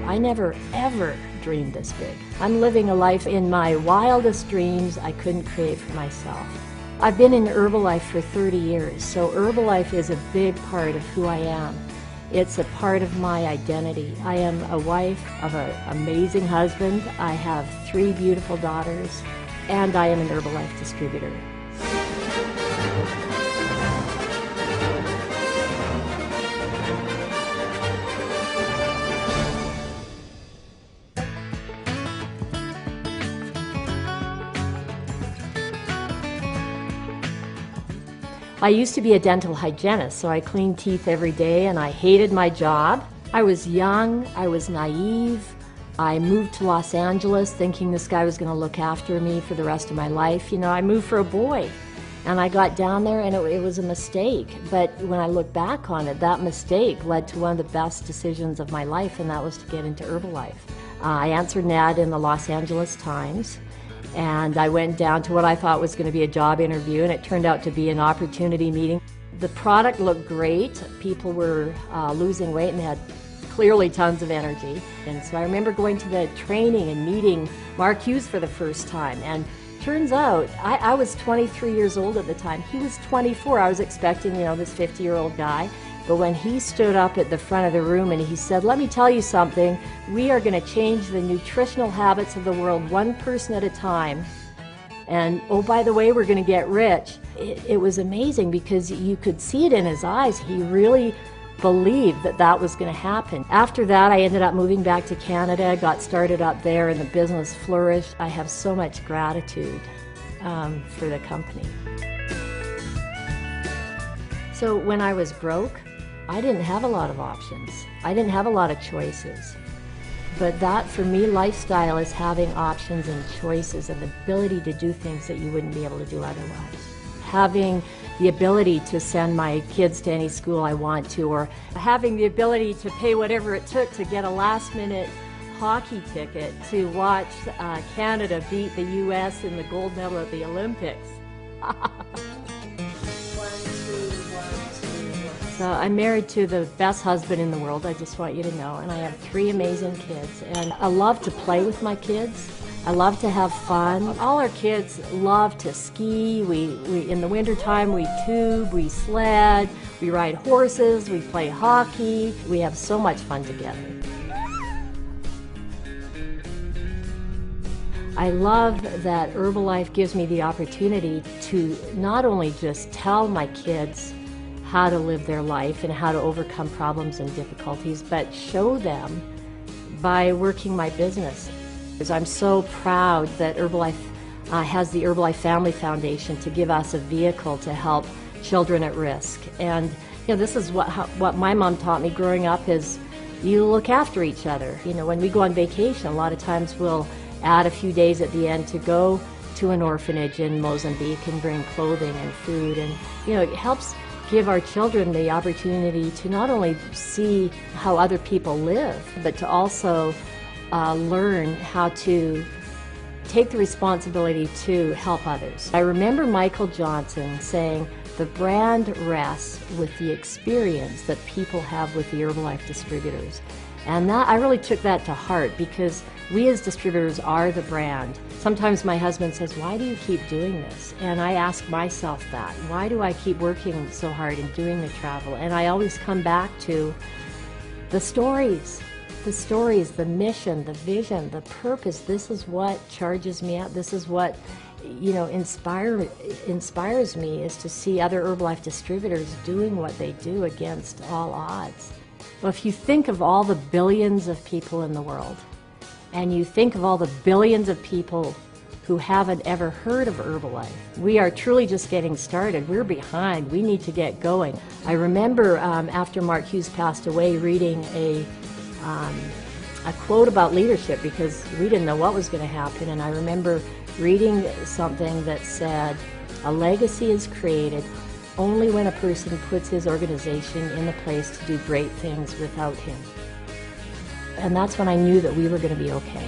I never ever dreamed this big. I'm living a life in my wildest dreams I couldn't create for myself. I've been in Herbalife for 30 years, so Herbalife is a big part of who I am. It's a part of my identity. I am a wife of an amazing husband. I have 3 beautiful daughters, and I am an Herbalife distributor. I used to be a dental hygienist, so I cleaned teeth every day and I hated my job. I was young, I was naive. I moved to Los Angeles thinking this guy was going to look after me for the rest of my life. You know, I moved for a boy and I got down there and it was a mistake. But when I look back on it, that mistake led to one of the best decisions of my life, and that was to get into Herbalife. I answered an ad in the Los Angeles Times. And I went down to what I thought was going to be a job interview, and it turned out to be an opportunity meeting. The product looked great. People were losing weight and had clearly tons of energy. And so I remember going to the training and meeting Mark Hughes for the first time. And turns out, I was 23 years old at the time. He was 24. I was expecting, you know, this 50-year-old guy. But when he stood up at the front of the room and he said, "Let me tell you something, we are going to change the nutritional habits of the world one person at a time. And oh, by the way, we're going to get rich." It was amazing because you could see it in his eyes. He really believed that that was going to happen. After that, I ended up moving back to Canada, got started up there, and the business flourished. I have so much gratitude for the company. So when I was broke, I didn't have a lot of options. I didn't have a lot of choices. But that, for me, lifestyle is having options and choices and the ability to do things that you wouldn't be able to do otherwise. Having the ability to send my kids to any school I want to, or having the ability to pay whatever it took to get a last-minute hockey ticket to watch Canada beat the U.S. in the gold medal at the Olympics. So I'm married to the best husband in the world, I just want you to know, and I have 3 amazing kids. And I love to play with my kids. I love to have fun. All our kids love to ski. We in the wintertime, we tube, we sled, we ride horses, we play hockey. We have so much fun together. I love that Herbalife gives me the opportunity to not only just tell my kids how to live their life and how to overcome problems and difficulties, but show them by working my business. I'm so proud that Herbalife has the Herbalife Family Foundation to give us a vehicle to help children at risk. And you know, this is what my mom taught me growing up, is you look after each other. You know, when we go on vacation, a lot of times we'll add a few days at the end to go to an orphanage in Mozambique and bring clothing and food, and you know, it helps give our children the opportunity to not only see how other people live, but to also learn how to take the responsibility to help others. I remember Michael Johnson saying, "The brand rests with the experience that people have with the Herbalife distributors." And that, I really took that to heart, because we as distributors are the brand. Sometimes my husband says, "Why do you keep doing this?" And I ask myself that. Why do I keep working so hard and doing the travel? And I always come back to the stories, the mission, the vision, the purpose. This is what charges me up. This is what, you know, inspires me, is to see other Herbalife distributors doing what they do against all odds. Well, if you think of all the billions of people in the world, and you think of all the billions of people who haven't ever heard of Herbalife, we are truly just getting started. We're behind. We need to get going. I remember after Mark Hughes passed away, reading a quote about leadership, because we didn't know what was going to happen, and I remember reading something that said, "A legacy is created only when a person puts his organization in a place to do great things without him." And that's when I knew that we were going to be okay.